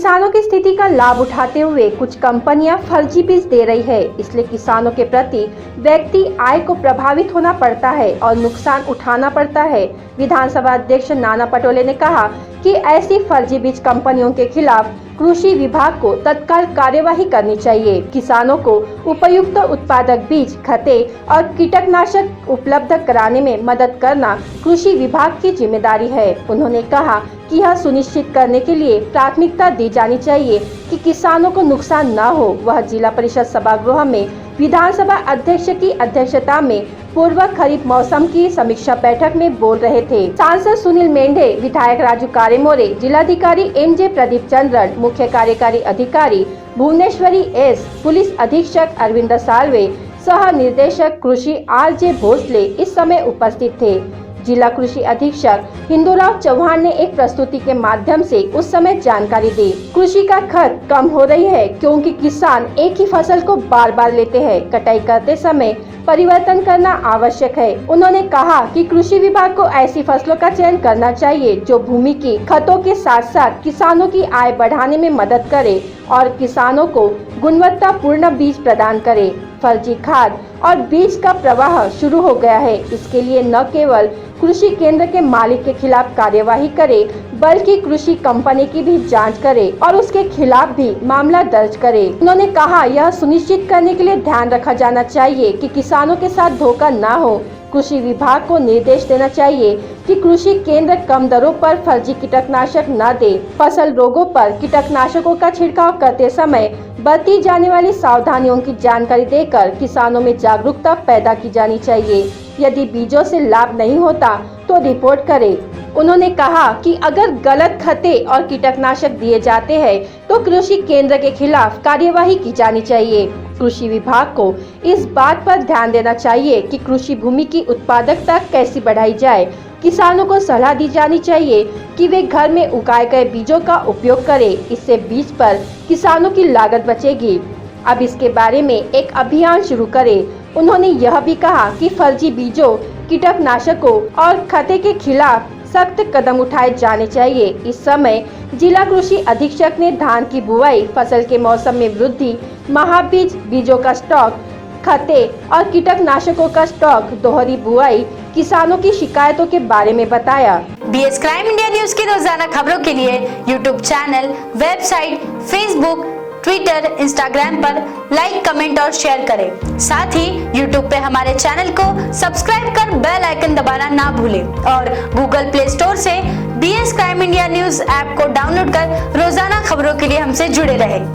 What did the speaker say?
किसानों की स्थिति का लाभ उठाते हुए कुछ कंपनियां फर्जी बीज दे रही है, इसलिए किसानों के प्रति व्यक्ति आय को प्रभावित होना पड़ता है और नुकसान उठाना पड़ता है। विधानसभा अध्यक्ष नाना पटोले ने कहा कि ऐसी फर्जी बीज कंपनियों के खिलाफ कृषि विभाग को तत्काल कार्यवाही करनी चाहिए। किसानों को उपयुक्त उत्पादक बीज, खते और कीटनाशक उपलब्ध कराने में मदद करना कृषि विभाग की जिम्मेदारी है। उन्होंने कहा कि यह सुनिश्चित करने के लिए प्राथमिकता दी जानी चाहिए कि किसानों को नुकसान न हो। वह जिला परिषद सभागृह में विधानसभा अध्यक्ष की अध्यक्षता में पूर्व खरीफ मौसम की समीक्षा बैठक में बोल रहे थे। सांसद सुनील मेंढे, विधायक राजू कारेमोरे, जिलाधिकारी एमजे प्रदीप चंद्रन, मुख्य कार्यकारी अधिकारी भुवनेश्वरी एस, पुलिस अधीक्षक अरविंद साल्वे, सह निर्देशक कृषि आरजे भोसले इस समय उपस्थित थे। जिला कृषि अधीक्षक हिंदूराव चौहान ने एक प्रस्तुति के माध्यम से उस समय जानकारी दी। कृषि का खर्च कम हो रही है क्योंकि किसान एक ही फसल को बार बार लेते हैं। कटाई करते समय परिवर्तन करना आवश्यक है। उन्होंने कहा कि कृषि विभाग को ऐसी फसलों का चयन करना चाहिए जो भूमि की खतों के साथ साथ किसानों की आय बढ़ाने में मदद करे और किसानों को गुणवत्तापूर्ण बीज प्रदान करे। फर्जी खाद और बीज का प्रवाह शुरू हो गया है। इसके लिए न केवल कृषि केंद्र के मालिक के खिलाफ कार्यवाही करे बल्कि कृषि कंपनी की भी जांच करे और उसके खिलाफ भी मामला दर्ज करे। उन्होंने कहा यह सुनिश्चित करने के लिए ध्यान रखा जाना चाहिए कि किसानों के साथ धोखा न हो। कृषि विभाग को निर्देश देना चाहिए कि कृषि केंद्र कम दरों पर फर्जी कीटनाशक न दे। फसल रोगों पर कीटनाशकों का छिड़काव करते समय बरती जाने वाली सावधानियों की जानकारी देकर किसानों में जागरूकता पैदा की जानी चाहिए। यदि बीजों से लाभ नहीं होता तो रिपोर्ट करें। उन्होंने कहा कि अगर गलत खते और कीटनाशक दिए जाते हैं तो कृषि केंद्र के खिलाफ कार्यवाही की जानी चाहिए। कृषि विभाग को इस बात पर ध्यान देना चाहिए कि कृषि भूमि की उत्पादकता कैसे बढ़ाई जाए। किसानों को सलाह दी जानी चाहिए कि वे घर में उगाए गए बीजों का उपयोग करें। इससे बीज पर किसानों की लागत बचेगी। अब इसके बारे में एक अभियान शुरू करें। उन्होंने यह भी कहा कि फर्जी बीजों, कीटनाशकों और खते के खिलाफ सख्त कदम उठाए जाने चाहिए। इस समय जिला कृषि अधीक्षक ने धान की बुआई, फसल के मौसम में वृद्धि, महाबीज, बीजों का स्टॉक, खते और कीटनाशकों का स्टॉक, दोहरी बुआई, किसानों की शिकायतों के बारे में बताया। बीएस क्राइम इंडिया न्यूज की रोजाना खबरों के लिए YouTube channel, website, Facebook, Twitter, Instagram पर लाइक, कमेंट और शेयर करें। साथ ही यूट्यूब पे हमारे चैनल को सब्सक्राइब कर बेल आइकन दबाना ना भूलें और गूगल प्ले स्टोर से BS crime India news app को डाउनलोड कर रोजाना खबरों के लिए हमसे जुड़े रहें।